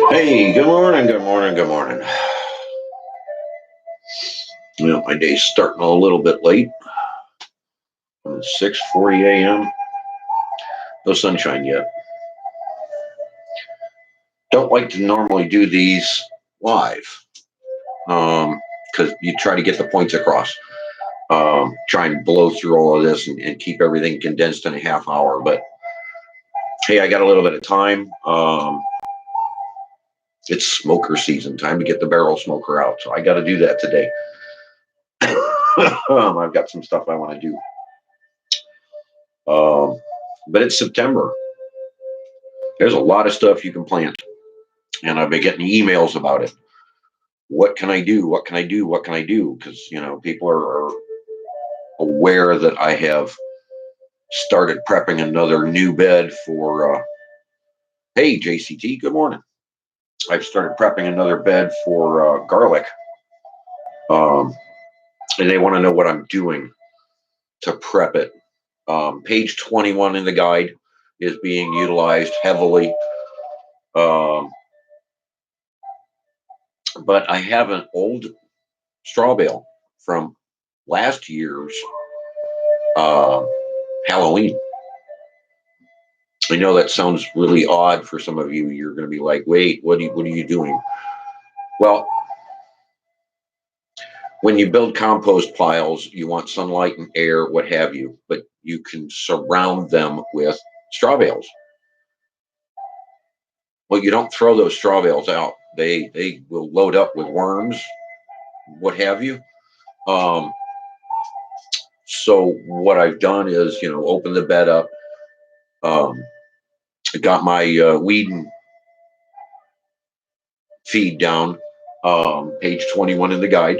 Hey, good morning, good morning, good morning. Well, my day's starting a little bit late. It's 6:40 a.m. No sunshine yet. Don't like to normally do these live because you try to get the points across. Try and blow through all of this and keep everything condensed in a half hour. But hey, I got a little bit of time. It's smoker season, time to get the barrel smoker out. So I got to do that today. I've got some stuff I want to do. But it's September. There's a lot of stuff you can plant, and I've been getting emails about it. What can I do? What can I do? What can I do? Because people are aware that I have started prepping another new bed for. Hey, JCT, good morning. I've started prepping another bed for garlic, um, and they want to know what I'm doing to prep it. Page 21 in the guide is being utilized heavily. But I have an old straw bale from last year's uh, Halloween. I know that sounds really odd for some of you. You're going to be like, "Wait, what are you doing?" Well, when you build compost piles, you want sunlight and air, what have you, but you can surround them with straw bales. Well, you don't throw those straw bales out. They will load up with worms, what have you. Um, so what I've done is, open the bed up. Um, I got my weed and feed down, page 21 in the guide,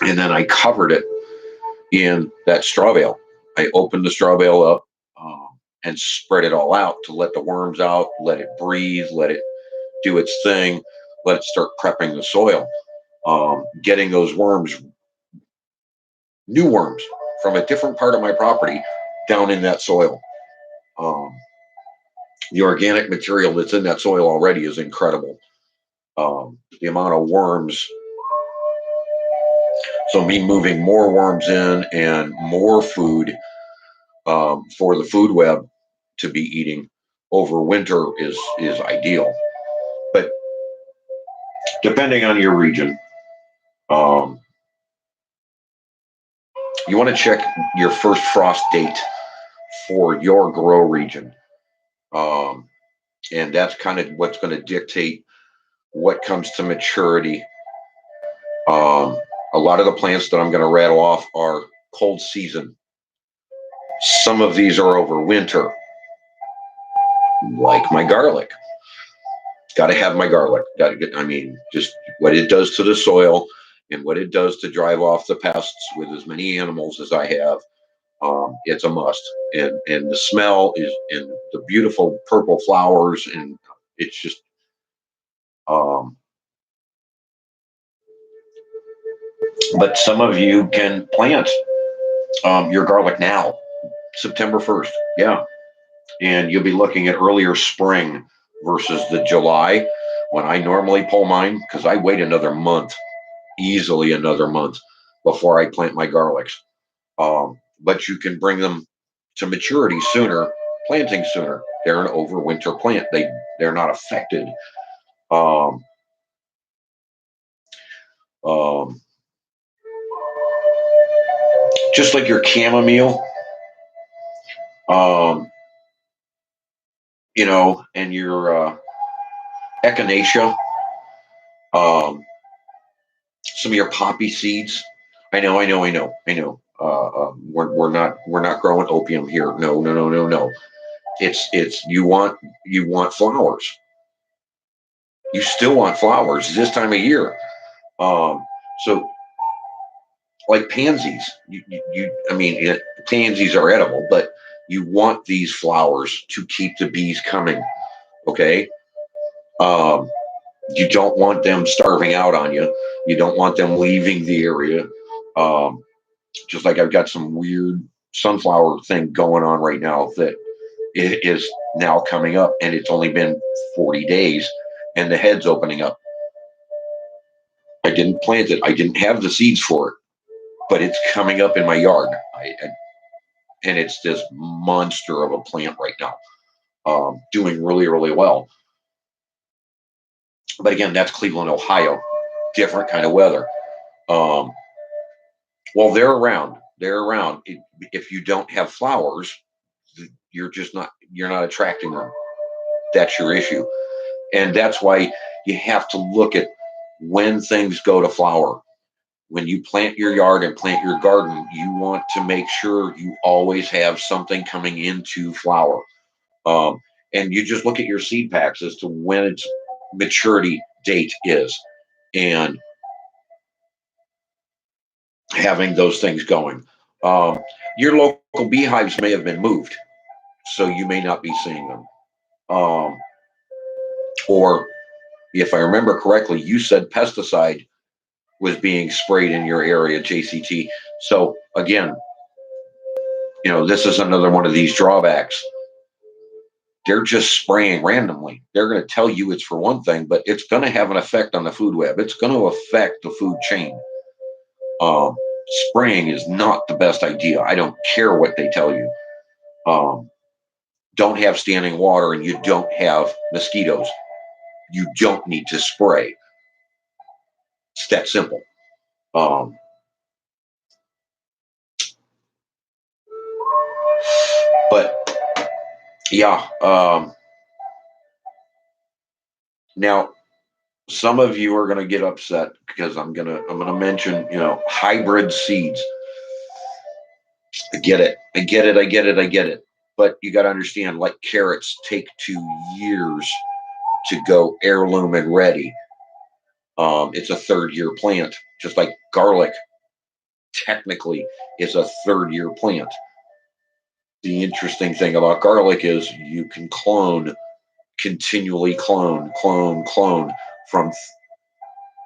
and then I covered it in that straw bale. I opened the straw bale up and spread it all out to let the worms out, let it breathe, let it do its thing, let it start prepping the soil, getting those worms, new worms from a different part of my property down in that soil. Um, the organic material that's in that soil already is incredible. The amount of worms, so me moving more worms in and more food for the food web to be eating over winter is ideal. But depending on your region, um, you want to check your first frost date for your grow region, um, and that's kind of what's going to dictate what comes to maturity. A lot of the plants that I'm going to rattle off are cold season. Some of these are over winter, like my garlic. Got to have my garlic. Got to get. I mean, just what it does to the soil and what it does to drive off the pests with as many animals as I have. It's a must. And the smell is, and the beautiful purple flowers, and it's just. Um, but some of you can plant your garlic now, September 1st. Yeah, and you'll be looking at earlier spring versus the July when I normally pull mine, because I wait another month, easily another month before I plant my garlics. But you can bring them to maturity sooner, planting sooner. They're an overwinter plant. They're not affected. Um, um, just like your chamomile, um, and your echinacea, um, some of your poppy seeds. I know. We're not growing opium here. No, no, no, no, no. It's you want flowers. You still want flowers this time of year. So like pansies, I mean, pansies are edible, but you want these flowers to keep the bees coming. Okay. Um, you don't want them starving out on you. You don't want them leaving the area. Um, just like I've got some weird sunflower thing going on right now that it is now coming up, and it's only been 40 days, and the head's opening up. I didn't plant it. I didn't have the seeds for it, but it's coming up in my yard. And it's this monster of a plant right now, doing really, really well. But again, that's Cleveland, Ohio. Different kind of weather. Well, they're around. They're around. If you don't have flowers, you're not attracting them. That's your issue. And that's why you have to look at when things go to flower. When you plant your yard and plant your garden, you want to make sure you always have something coming into flower. And you just look at your seed packs as to when its maturity date is, and having those things going. Your local beehives may have been moved, so you may not be seeing them. Or if I remember correctly, you said pesticide was being sprayed in your area, JCT. So again, this is another one of these drawbacks. They're just spraying randomly. They're going to tell you it's for one thing, but it's going to have an effect on the food web. It's going to affect the food chain. Spraying is not the best idea. I don't care what they tell you. Don't have standing water and you don't have mosquitoes. You don't need to spray. It's that simple. But yeah, now some of you are going to get upset because I'm going to mention, hybrid seeds. I get it. But you got to understand, like carrots take 2 years to go heirloom and ready. It's a 3rd-year plant, just like garlic technically is a 3rd-year plant. The interesting thing about garlic is you can continually clone from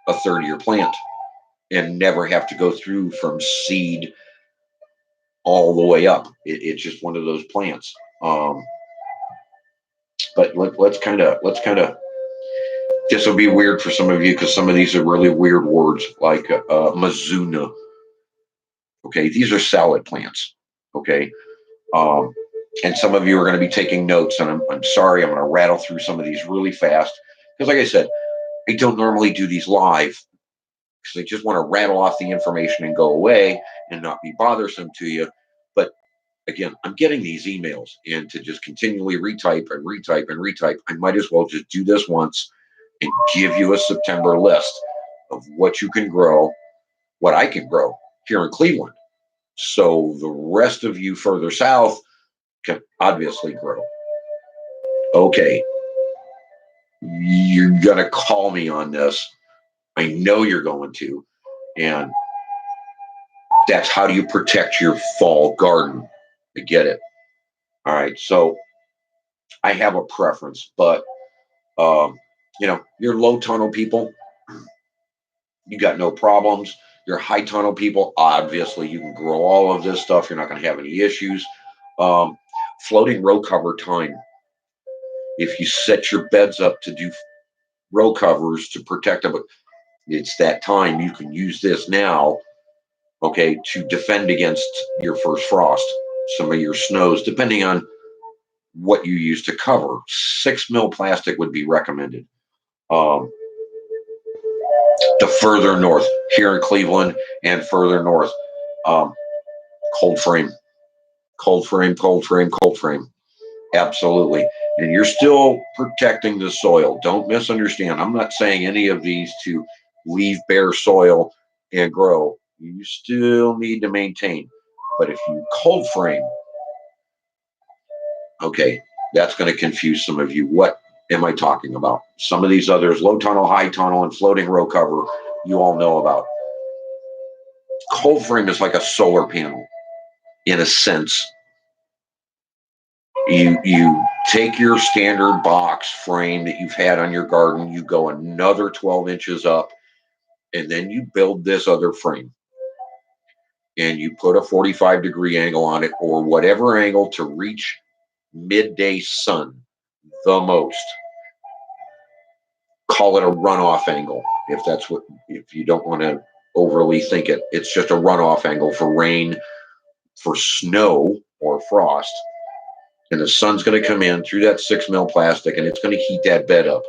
a 3rd-year plant and never have to go through from seed all the way up. It's just one of those plants. But let's kind of this will be weird for some of you because some of these are really weird words like Mizuna. Okay, these are salad plants. Okay, and some of you are going to be taking notes, and I'm sorry, I'm going to rattle through some of these really fast because, like I said, I don't normally do these live because I just want to rattle off the information and go away and not be bothersome to you. But again, I'm getting these emails, and to just continually retype, I might as well just do this once and give you a September list of what you can grow, what I can grow here in Cleveland. So the rest of you further south can obviously grow. Okay, you're going to call me on this. I know you're going to. And that's how do you protect your fall garden. I get it. All right, so I have a preference, but you're low tunnel people, you got no problems. You're high tunnel people, obviously you can grow all of this stuff. You're not going to have any issues. Floating row cover time. If you set your beds up to do row covers to protect them, it's that time. You can use this now, okay, to defend against your first frost, some of your snows, depending on what you use to cover. 6 mil plastic would be recommended. The further north, here in Cleveland and further north, cold frame. Absolutely. And you're still protecting the soil. Don't misunderstand. I'm not saying any of these to leave bare soil and grow. You still need to maintain. But if you cold frame, okay, that's going to confuse some of you. What am I talking about? Some of these others, low tunnel, high tunnel, and floating row cover, you all know about. Cold frame is like a solar panel in a sense. You take your standard box frame that you've had on your garden, you go another 12 inches up, and then you build this other frame. And you put a 45-degree angle on it, or whatever angle to reach midday sun the most. call it a runoff angle if that's what, if you don't want to overly think it. It's just a runoff angle for rain, for snow or frost. And the sun's going to come in through that 6 mil plastic, and it's going to heat that bed up,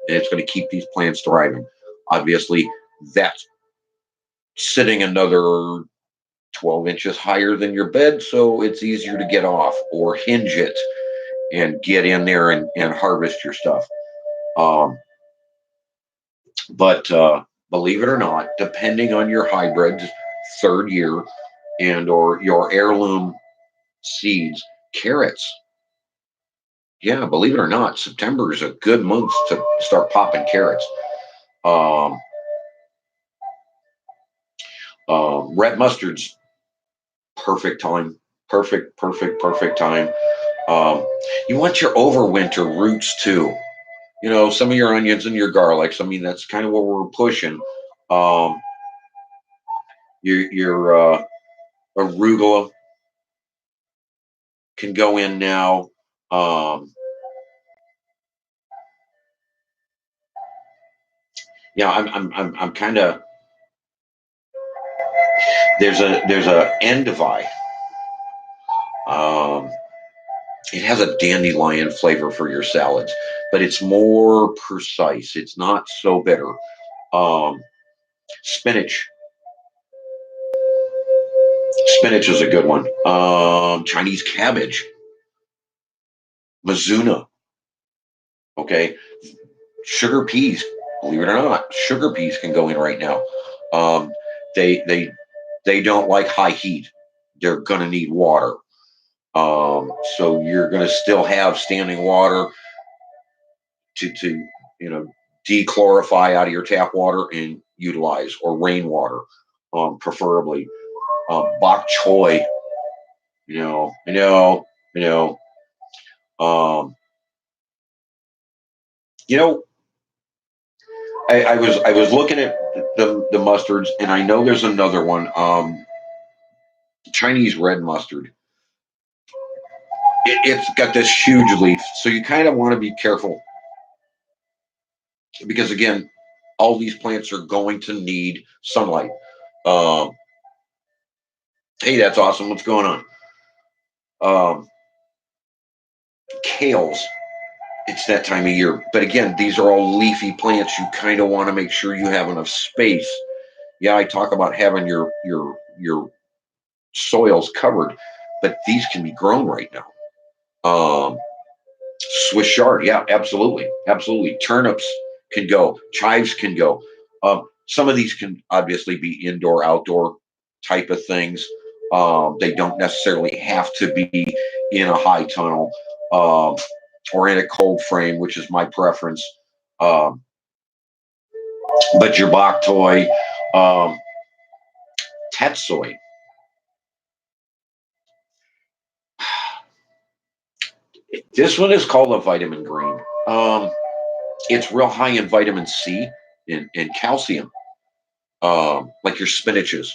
and it's going to keep these plants thriving. Obviously, that's sitting another 12 inches higher than your bed, so it's easier to get off or hinge it and get in there and harvest your stuff. But believe it or not, depending on your hybrids, third year, and or your heirloom seeds, carrots. Yeah, believe it or not, September is a good month to start popping carrots. Um, Red mustard's perfect time. Perfect time. You want your overwinter roots too. You know, some of your onions and your garlics. I mean, that's kind of what we're pushing. Um, your arugula can go in now. Um, yeah, I'm kind of, there's a endivi. Um, it has a dandelion flavor for your salads, but it's more precise. It's not so bitter. Um, spinach. Spinach is a good one. Chinese cabbage. Mizuna. Okay. Sugar peas. Believe it or not, sugar peas can go in right now. Um, they they they don't like high heat. They're gonna need water. So you're gonna still have standing water to you know, dechlorify out of your tap water and utilize, or rainwater, preferably. Bok choy, I know, I know. Um, you know, I was looking at the mustards, and I know there's another one, Chinese red mustard. It's got this huge leaf, so you kind of want to be careful because again, all these plants are going to need sunlight. Um, hey, that's awesome. What's going on? Um, Kales. It's that time of year, but again, these are all leafy plants. You kind of want to make sure you have enough space. Yeah, I talk about having your soils covered, but these can be grown right now. Swiss chard, yeah, absolutely, absolutely. Turnips can go, chives can go. Some of these can obviously be indoor, outdoor type of things. They don't necessarily have to be in a high tunnel, or in a cold frame, which is my preference. Um, but your bok choy, um, tatsoi. This one is called a vitamin green. It's real high in vitamin C and calcium. Like your spinaches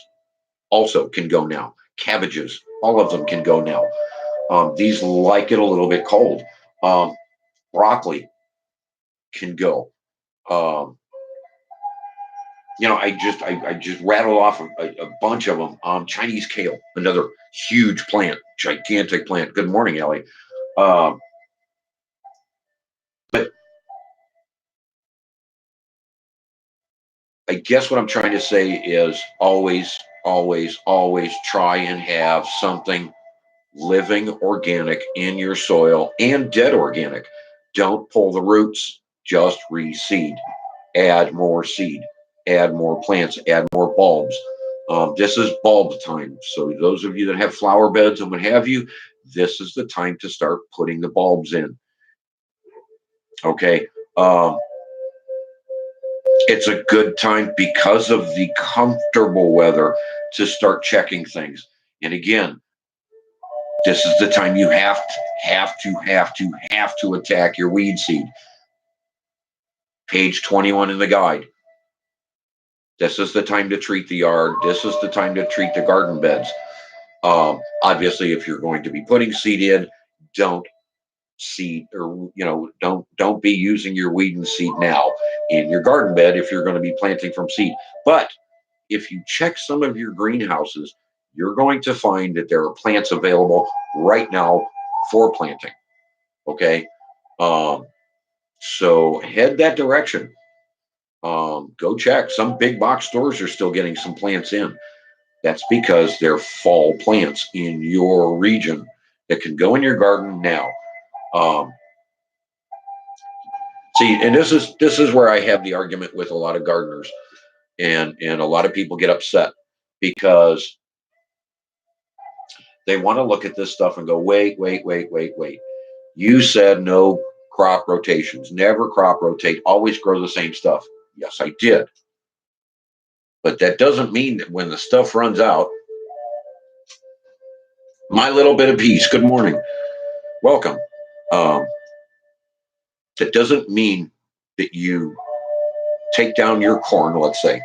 also can go now. Cabbages, all of them can go now. These like it a little bit cold. Um, Broccoli can go. Um, I just rattled off a bunch of them. Chinese kale, another huge plant, gigantic plant. Good morning, Ellie. Um, but I guess what I'm trying to say is always try and have something living organic in your soil, and dead organic. Don't pull the roots, just reseed. Add more seed, add more plants, add more bulbs. This is bulb time. So, those of you that have flower beds and what have you, this is the time to start putting the bulbs in. Okay. It's a good time because of the comfortable weather to start checking things. And again, this is the time you have to attack your weed seed. Page 21 in the guide. This is the time to treat the yard. This is the time to treat the garden beds. Obviously, if you're going to be putting seed in, don't seed, or don't be using your weed and seed now. in your garden bed if you're going to be planting from seed. But if you check some of your greenhouses, you're going to find that there are plants available right now for planting. Okay. So head that direction. Go check. Some big box stores are still getting some plants in. That's because they're fall plants in your region that can go in your garden now. Um, See, and this is where I have the argument with a lot of gardeners, and a lot of people get upset because they want to look at this stuff and go, wait, wait, wait, wait, wait. You said no crop rotations, never crop rotate, always grow the same stuff. Yes, I did. But that doesn't mean that when the stuff runs out, my little bit of peace, good morning, welcome. Um, that doesn't mean that you take down your corn, let's say,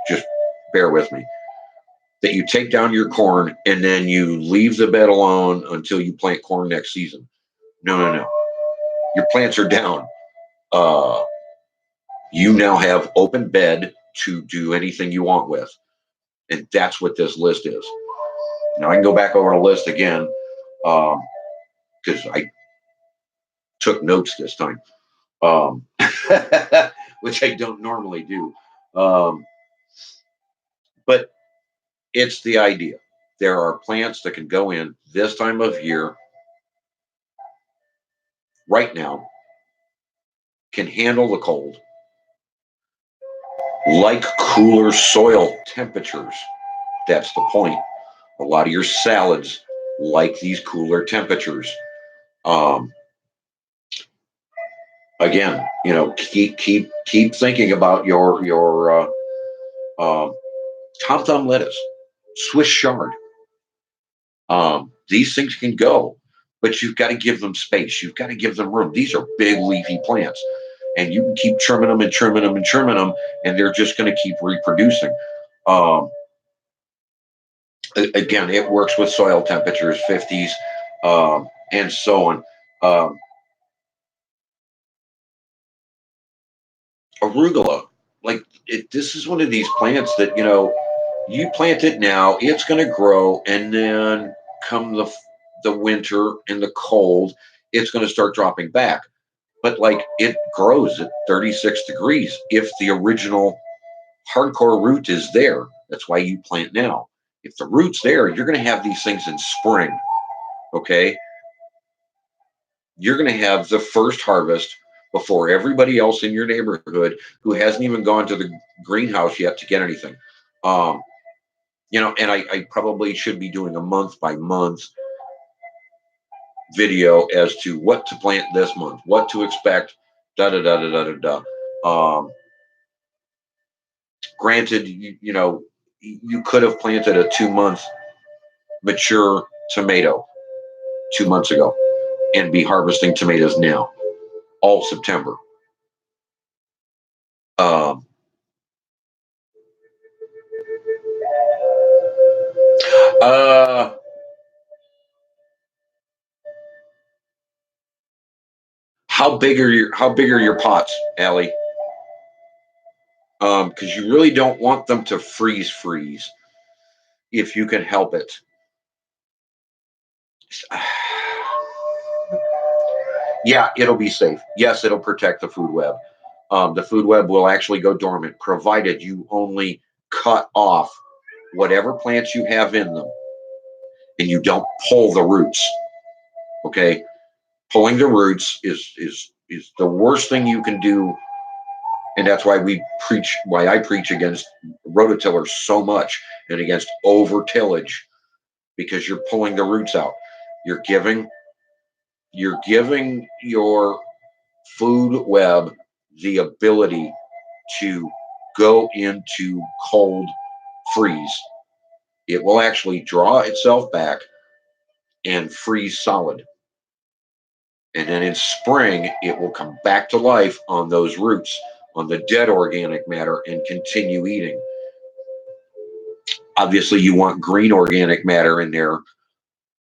just bear with me, that you take down your corn and then you leave the bed alone until you plant corn next season. No, no, no. Your plants are down. Uh, you now have open bed to do anything you want with. And that's what this list is. Now I can go back over the list again because I took notes this time, which I don't normally do. But it's the idea. There are plants that can go in this time of year right now, can handle the cold, like cooler soil temperatures. That's the point. A lot of your salads like these cooler temperatures. Um, Again, keep thinking about your Tom Thumb lettuce, Swiss chard. These things can go, but you've got to give them space. You've got to give them room. These are big leafy plants, and you can keep trimming them and trimming them and trimming them, and they're just going to keep reproducing. Um, Again, it works with soil temperatures, 50s, and so on. Arugula, this is one of these plants that you plant it now, it's going to grow, and then come the winter and the cold, it's going to start dropping back. But it grows at 36 degrees if the original hardcore root is there. That's why you plant now. If the root's there, you're going to have these things in spring. Okay, you're going to have the first harvest before everybody else in your neighborhood who hasn't even gone to the greenhouse yet to get anything. And I probably should be doing a month by month video as to what to plant this month, what to expect, da da da da da da da. Granted, you could have planted a 2-month mature tomato 2 months ago and be harvesting tomatoes now, all September. How big are your pots, Allie? Because you really don't want them to freeze if you can help it. Yeah, it'll be safe. Yes, it'll protect the food web. The food web will actually go dormant, provided you only cut off whatever plants you have in them and you don't pull the roots. Okay, pulling the roots is the worst thing you can do, and that's why I preach against rototillers so much and against over tillage, because you're pulling the roots out. You're giving your food web the ability to go into cold freeze. It will actually draw itself back and freeze solid. And then in spring, it will come back to life on those roots, on the dead organic matter, and continue eating. Obviously, you want green organic matter in there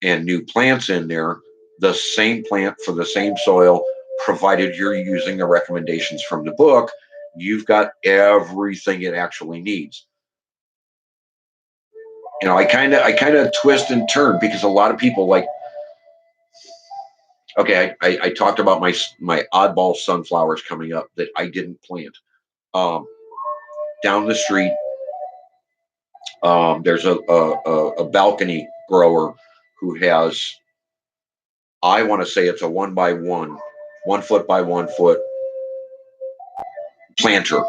and new plants in there, the same plant for the same soil, provided you're using the recommendations from the book you've got everything it actually needs. I kind of twist and turn because a lot of people like, okay, I talked about my oddball sunflowers coming up that I didn't plant. Um, Down the street, there's a balcony grower who has, I want to say it's a 1 foot by 1 foot planter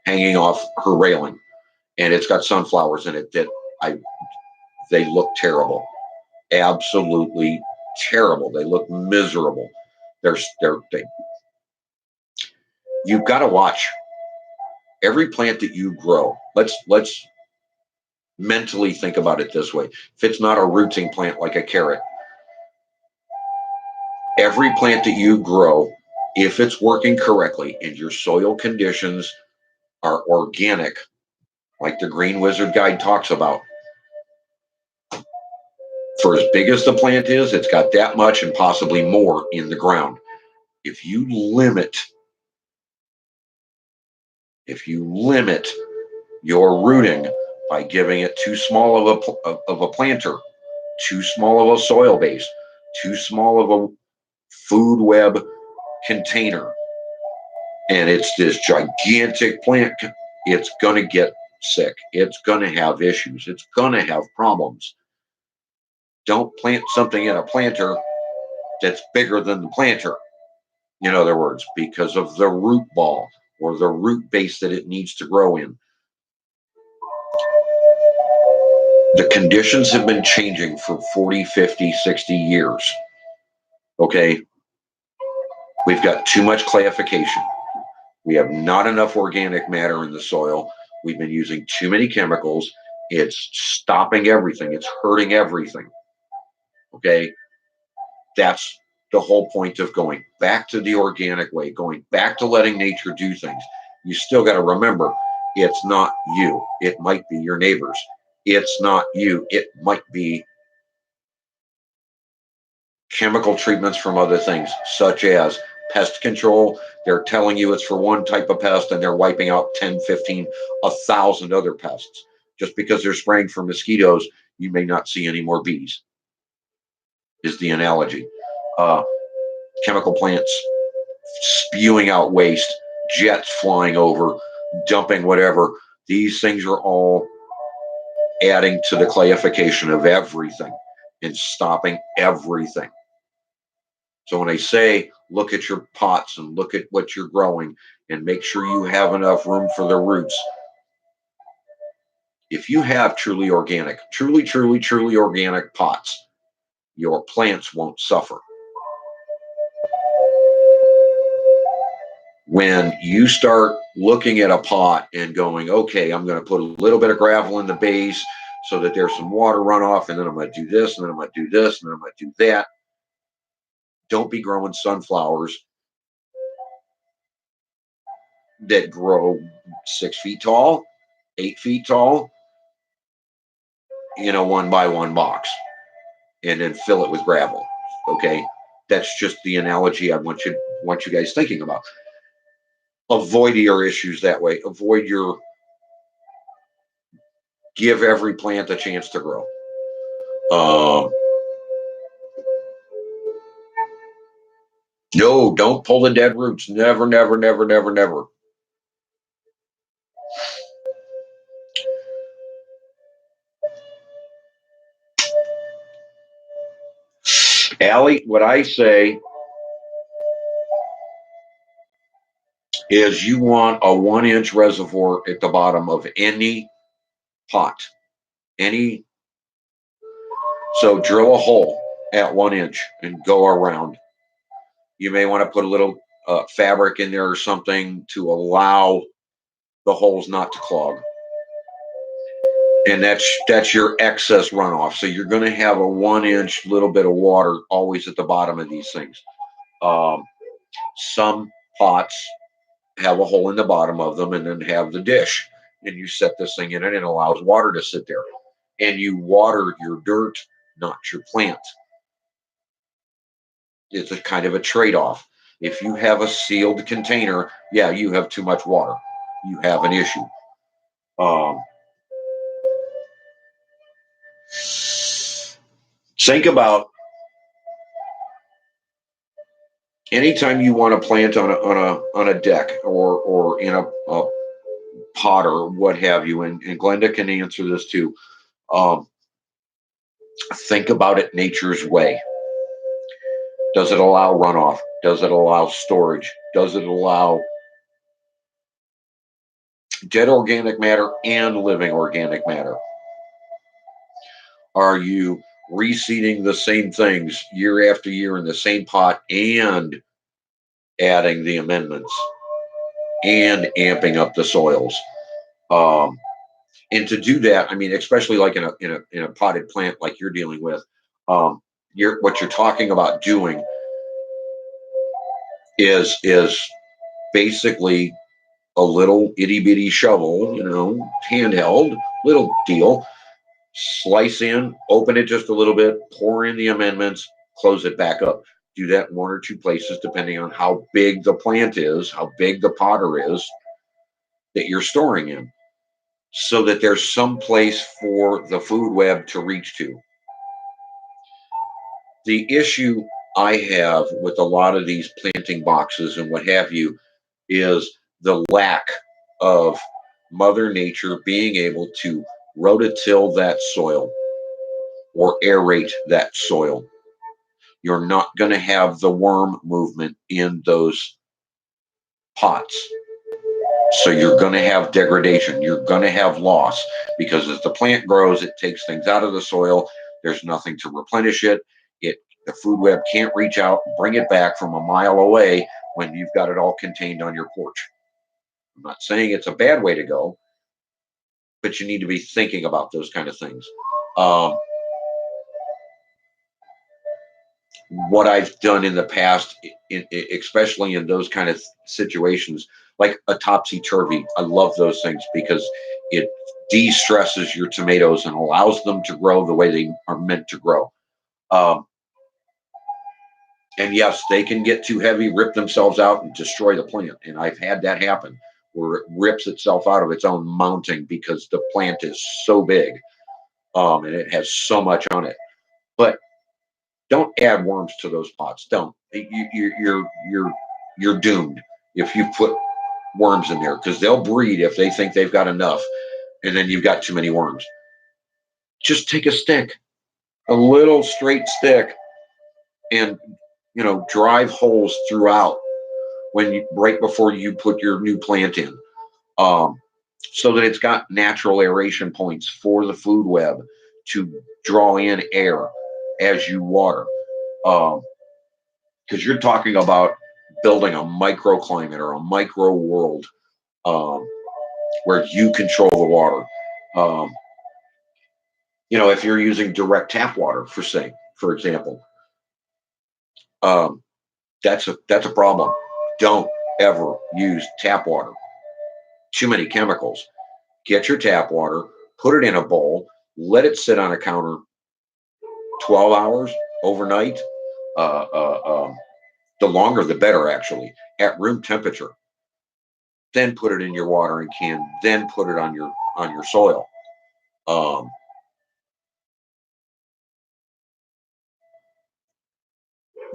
hanging off her railing, and it's got sunflowers in it that I they look terrible, absolutely terrible. They look miserable. They You've got to watch every plant that you grow. Let's mentally think about it this way. If it's not a rooting plant like a carrot, every plant that you grow, if it's working correctly and your soil conditions are organic, like the Green Wizard Guide talks about, for as big as the plant is, it's got that much and possibly more in the ground. If you limit, if you limit your rooting by giving it too small of a planter, too small of a soil base, too small of a food web container, and it's this gigantic plant, it's going to get sick. It's going to have issues. It's going to have problems. Don't plant something in a planter that's bigger than the planter, in other words, because of the root ball or the root base that it needs to grow in. The conditions have been changing for 40, 50, 60 years. Okay, we've got too much clayification. We have not enough organic matter in the soil. We've been using too many chemicals. It's stopping everything. It's hurting everything. Okay, that's the whole point of going back to the organic way, going back to letting nature do things. You still got to remember, it's not you. It might be your neighbors. It's not you. It might be chemical treatments from other things, such as pest control. They're telling you it's for one type of pest and they're wiping out 10, 15, 1,000 other pests. Just because they're spraying for mosquitoes, you may not see any more bees, is the analogy. Uh, Chemical plants spewing out waste, jets flying over, dumping whatever. These things are all adding to the clayification of everything and stopping everything. So when I say look at your pots and look at what you're growing and make sure you have enough room for the roots, if you have truly organic, truly organic pots, your plants won't suffer. When you start looking at a pot and going, okay, I'm going to put a little bit of gravel in the base so that there's some water runoff, and then I'm going to do this, and then I'm going to do this, and then I'm going to do that. Don't be growing sunflowers that grow 6 feet tall, 8 feet tall, in a 1 by 1 box and then fill it with gravel. Okay, that's just the analogy I want you guys thinking about. Avoid your issues that way. Give every plant a chance to grow. No, don't pull the dead roots. Never, never, never, never, never. Allie, what I say is you want a 1-inch reservoir at the bottom of any pot. So drill a hole at 1 inch and go around. You may want to put a little fabric in there or something to allow the holes not to clog. And that's your excess runoff. So you're going to have a 1-inch little bit of water always at the bottom of these things. Some pots have a hole in the bottom of them and then have the dish. And you set this thing in it and it allows water to sit there. And you water your dirt, not your plant. It's a kind of a trade-off. If you have a sealed container, yeah, you have too much water. You have an issue. Um, think about anytime you want to plant on a deck or in a pot or what have you, and Glenda can answer this too. Um, think about it nature's way. Does it allow runoff? Does it allow storage? Does it allow dead organic matter and living organic matter? Are you reseeding the same things year after year in the same pot and adding the amendments and amping up the soils? Um, and to do that, I mean, especially like in a potted plant like you're dealing with, um, what you're talking about doing is basically a little itty bitty shovel, handheld, little deal. Slice in, open it just a little bit, pour in the amendments, close it back up. Do that in one or two places, depending on how big the plant is, how big the potter is that you're storing in, so that there's some place for the food web to reach to. The issue I have with a lot of these planting boxes and what have you is the lack of Mother Nature being able to rototill that soil or aerate that soil. You're not going to have the worm movement in those pots. So you're going to have degradation. You're going to have loss because as the plant grows, it takes things out of the soil. There's nothing to replenish it. The food web can't reach out and bring it back from a mile away when you've got it all contained on your porch. I'm not saying it's a bad way to go, but you need to be thinking about those kind of things. Um, what I've done in the past, especially in those kind of situations, like a topsy turvy. I love those things because it de-stresses your tomatoes and allows them to grow the way they are meant to grow. Um, and yes, they can get too heavy, rip themselves out, and destroy the plant. And I've had that happen where it rips itself out of its own mounting because the plant is so big, and it has so much on it. But don't add worms to those pots. Don't. You're doomed if you put worms in there because they'll breed if they think they've got enough, and then you've got too many worms. Just take a stick, a little straight stick, and drive holes throughout right before you put your new plant in, um, so that it's got natural aeration points for the food web to draw in air as you water. Um, because you're talking about building a microclimate or a micro world, um, where you control the water. Um, if you're using direct tap water, for example, um, that's a problem. Don't ever use tap water. Too many chemicals. Get your tap water, put it in a bowl, let it sit on a counter 12 hours overnight. Uh, uh, um, the longer, the better, actually, at room temperature. Then put it in your watering can, then put it on your soil. Um,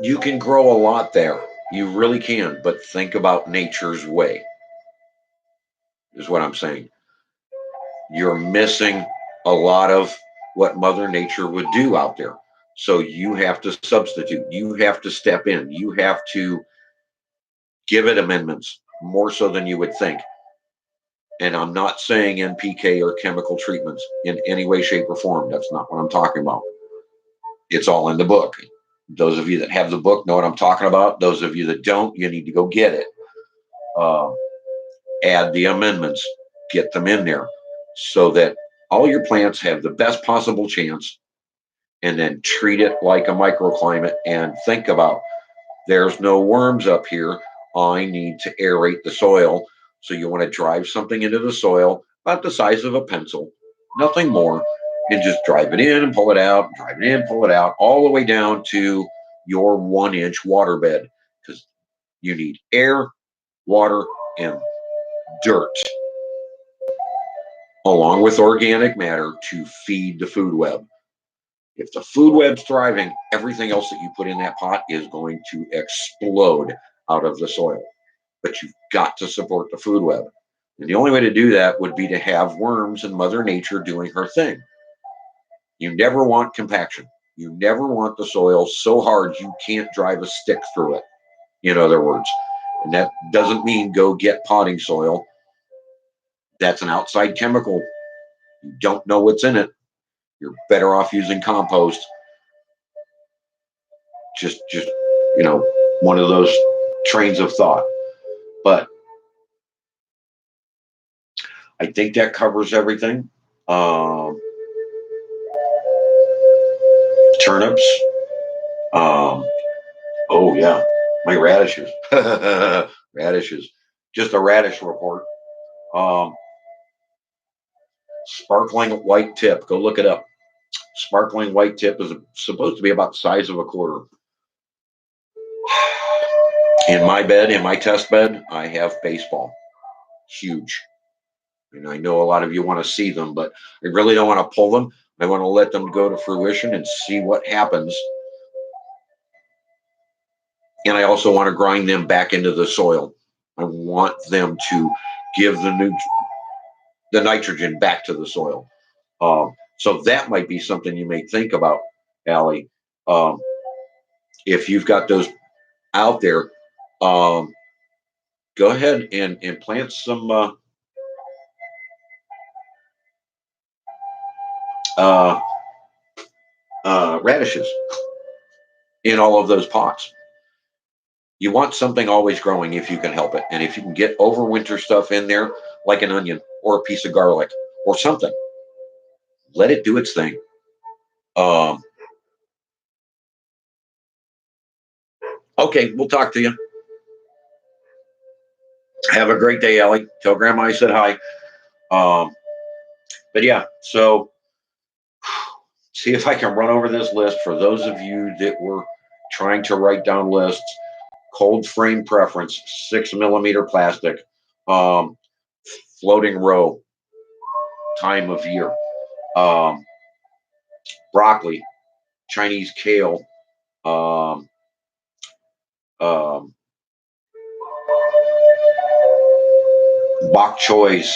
you can grow a lot there. You really can, but think about nature's way, is what I'm saying. You're missing a lot of what Mother Nature would do out there. So you have to substitute. You have to step in. You have to give it amendments more so than you would think. And I'm not saying NPK or chemical treatments in any way, shape, or form. That's not what I'm talking about. It's all in the book. Those of you that have the book know what I'm talking about. Those of you that don't, you need to go get it. Um, add the amendments, get them in there so that all your plants have the best possible chance, and then treat it like a microclimate and think about there's no worms up here. I need to aerate the soil. So you want to drive something into the soil about the size of a pencil, nothing more, and just drive it in and pull it out, drive it in, pull it out, all the way down to your 1-inch water bed. Because You need air, water, and dirt, along with organic matter, to feed the food web. If the food web's thriving, everything else that you put in that pot is going to explode out of the soil. But you've got to support the food web. And the only way to do that would be to have worms and Mother Nature doing her thing. You never want compaction. You never want the soil so hard you can't drive a stick through it, in other words. And that doesn't mean go get potting soil. That's an outside chemical. You don't know what's in it. You're better off using compost. Just one of those trains of thought. But I think that covers everything. Turnips. Oh yeah, my radishes. Radishes. Just a radish report. Sparkling white tip. Go look it up. Sparkling white tip is supposed to be about the size of a quarter. In my bed, in my test bed, I have baseball. Huge. And I know a lot of you want to see them, but I really don't want to pull them. I want to let them go to fruition and see what happens. And I also want to grind them back into the soil. I want them to give the nitrogen back to the soil. So that might be something you may think about, Allie. If you've got those out there, go ahead and plant some radishes in all of those pots. You want something always growing if you can help it. And if you can get overwinter stuff in there, like an onion or a piece of garlic or something, let it do its thing. Okay, we'll talk to you. Have a great day, Allie. Tell Grandma I said hi. But yeah, so see if I can run over this list for those of you that were trying to write down lists. Cold frame preference, 6mm plastic, floating row, time of year, broccoli, Chinese kale, bok choys.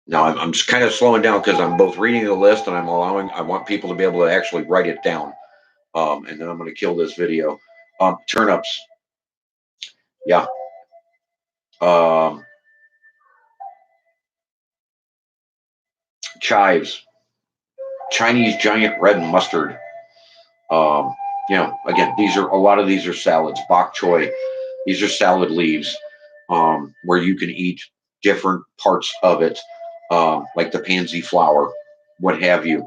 Now I'm just kind of slowing down because I'm both reading the list and I want people to be able to actually write it down. And then I'm going to kill this video. Turnips. Yeah. Chives. Chinese giant red mustard. Again, a lot of these are salads. Bok choy. These are salad leaves where you can eat different parts of it, like the pansy flower, what have you.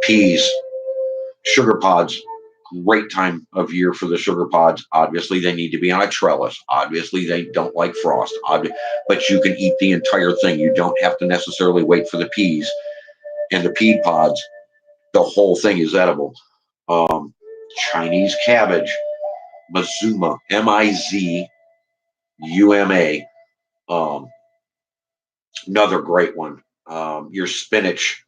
Peas, sugar pods. Great time of year for the sugar pods. Obviously, they need to be on a trellis. Obviously, they don't like frost. But you can eat the entire thing. You don't have to necessarily wait for the peas. And the pea pods, the whole thing is edible. Chinese cabbage, Mizuma, Mizuma. Another great one. Your spinach,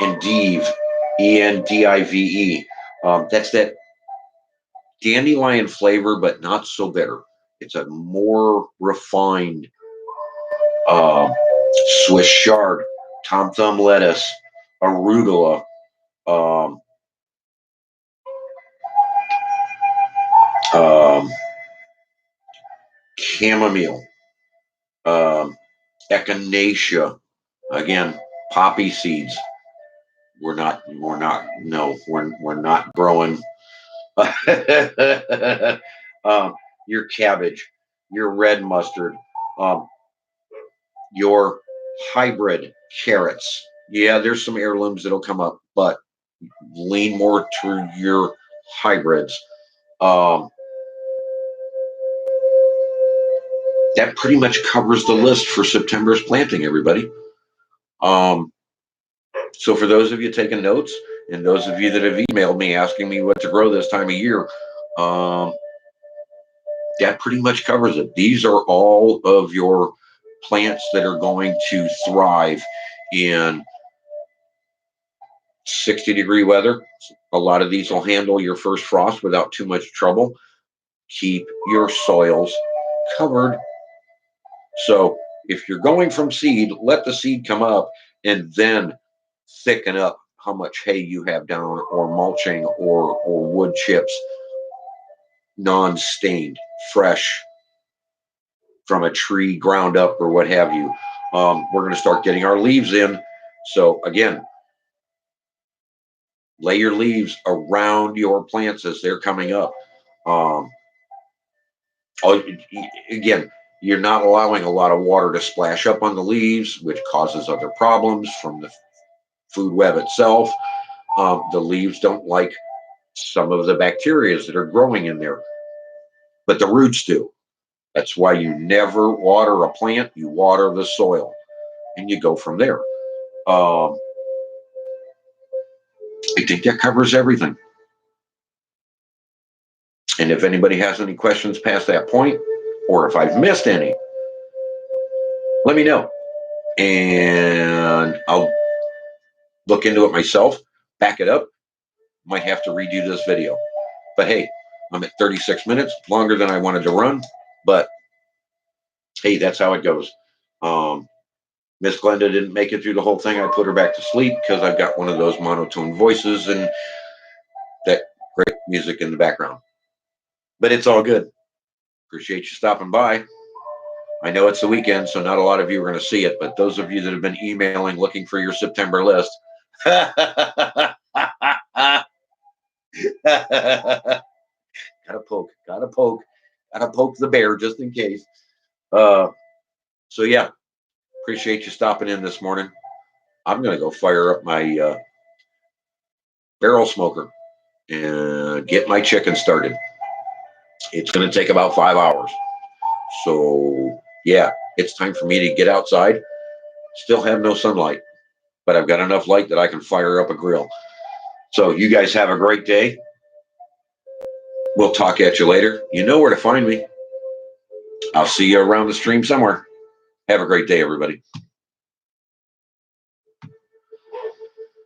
endive, Endive. That's that dandelion flavor, but not so bitter. It's a more refined Swiss chard, Tom Thumb lettuce, arugula, chamomile, echinacea. Again, poppy seeds. We're not growing. Your cabbage, your red mustard, your hybrid carrots. Yeah, there's some heirlooms that'll come up, but lean more to your hybrids. That pretty much covers the list for September's planting, everybody. So for those of you taking notes, And those of you that have emailed me asking me what to grow this time of year, that pretty much covers it. These are all of your plants that are going to thrive in 60-degree weather. A lot of these will handle your first frost without too much trouble. Keep your soils covered. So if you're going from seed, let the seed come up and then thicken up how much hay you have down, or mulching, or wood chips, non-stained, fresh from a tree ground up or what have you. We're going to start getting our leaves in. So again, lay your leaves around your plants as they're coming up. Again, you're not allowing a lot of water to splash up on the leaves, which causes other problems from the food web itself. The leaves don't like some of the bacteria that are growing in there, but the roots do. That's why you never water a plant. You water the soil, and you go from there. I think that covers everything. And if anybody has any questions past that point, or if I've missed any, let me know. And I'll look into it myself, back it up. Might have to redo this video. But hey, I'm at 36 minutes, longer than I wanted to run. But hey, that's how it goes. Miss Glenda didn't make it through the whole thing. I put her back to sleep because I've got one of those monotone voices and that great music in the background. But it's all good. Appreciate you stopping by. I know it's the weekend, so not a lot of you are going to see it, but those of you that have been emailing looking for your September list, gotta poke the bear just in case. So yeah, appreciate you stopping in this morning. I'm going to go fire up my barrel smoker and get my chicken started. It's going to take about 5 hours. So yeah, it's time for me to get outside. Still have no sunlight, but I've got enough light that I can fire up a grill. So you guys have a great day. We'll talk at you later. You know where to find me. I'll see you around the stream somewhere. Have a great day, everybody.